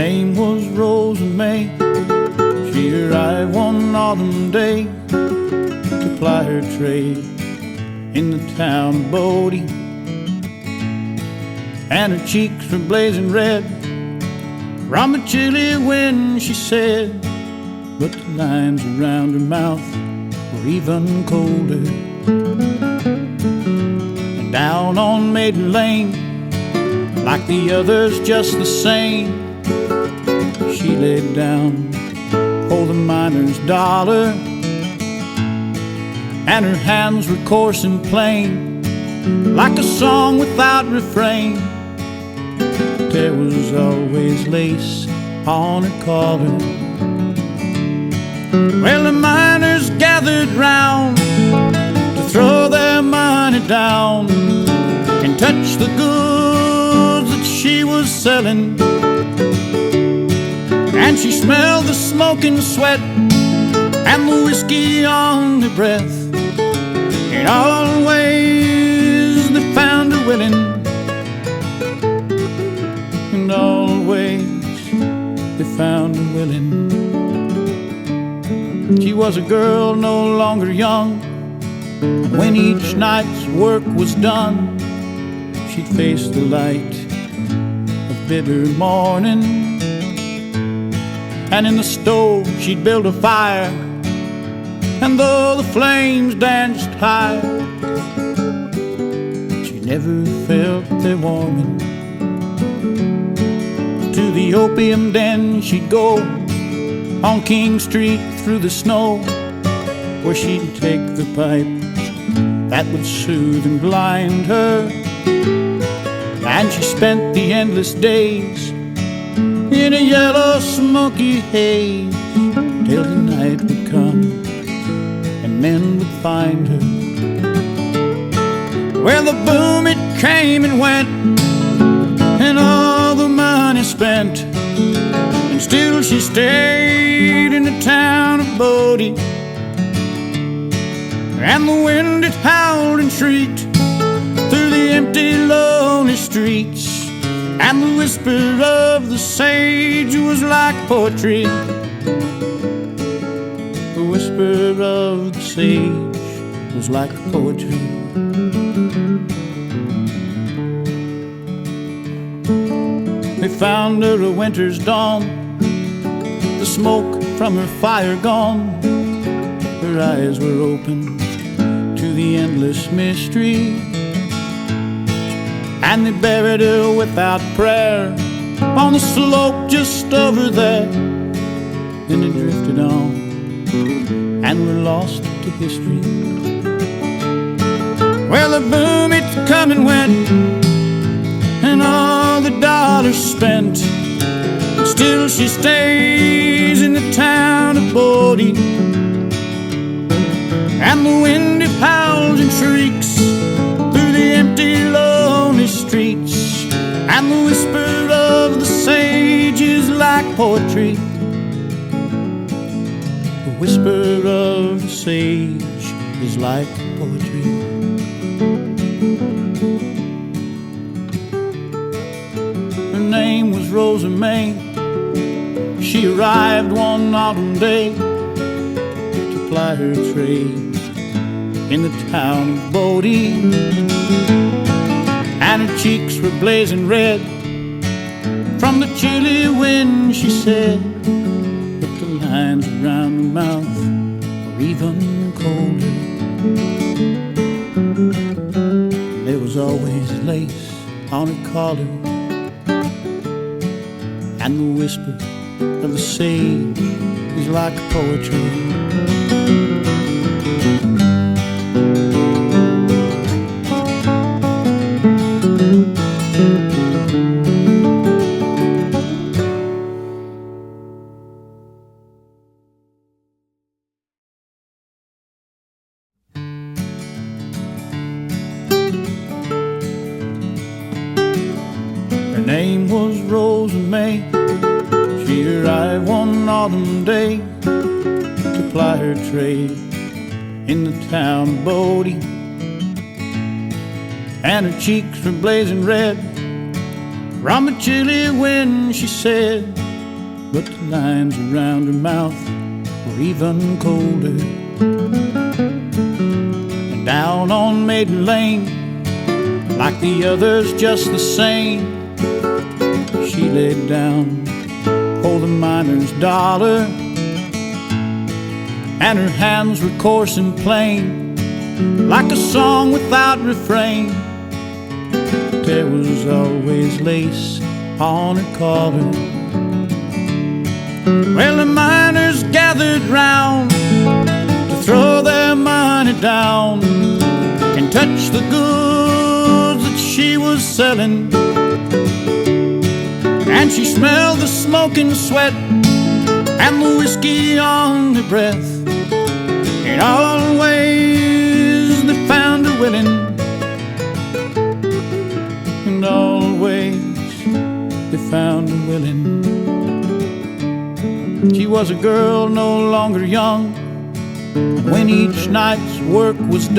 name was Rosa May. She arrived one autumn day to ply her trade in the town of Bodie, and her cheeks were blazing red from the chilly wind, she said, but the lines around her mouth were even colder. And down on Maiden Lane, like the others just the same, she laid down for the miner's dollar, and her hands were coarse and plain, like a song without refrain. There was always lace on her collar. Well, the miners gathered round to throw their money down and touch the goods that she was selling. And she smelled the smoke and sweat and the whiskey on her breath, and always they found her willing, and always they found her willing. She was a girl no longer young. When each night's work was done, she'd face the light of bitter morning, and in the stove she'd build a fire, and though the flames danced high, she never felt their warming. To the opium den she'd go on King Street through the snow, where she'd take the pipe that would soothe and blind her. And she spent the endless days in a yellow smoky haze, till the night would come and men would find her. Well, the boom, it came and went, and all the money spent, and still she stayed in the town of Bodie. And the wind, it howled and shrieked through the empty, lonely streets, and the whisper of the sage was like poetry. The whisper of the sage was like poetry. They found her a winter's dawn, the smoke from her fire gone. Her eyes were open to the endless mystery, and they buried her without prayer on the slope just over there. Then it drifted on and were lost to history. Well, the boom, it come and went, and all the dollars spent, and still she stays in the town of Bodie. And the wind, it howls and shrieks through the empty, lonely streets, and the whisper of the sage is like poetry. The whisper of the sage is like poetry. Her name was Rosa May. She arrived one autumn day to ply her trade in the town of Bodie, and her cheeks were blazing red from the chilly wind, she said, but the lines around her mouth were even colder. There was always lace on her collar, and the whisper of the sage is like poetry. Her name was Rosa May. She arrived one autumn day to ply her trade in the town of Bodie, and her cheeks were blazing red from the chilly wind, she said, but the lines around her mouth were even colder. And down on Maiden Lane, like the others just the same, she laid down old miner's dollar, and her hands were coarse and plain, like a song without refrain. There was always lace on her collar. Well, the miners gathered round to throw their money down and touch the goods that she was selling. And she smelled the smoke and sweat and the whiskey on her breath. And always they found her willing, and always they found her willing. She was a girl no longer young when each night's work was done.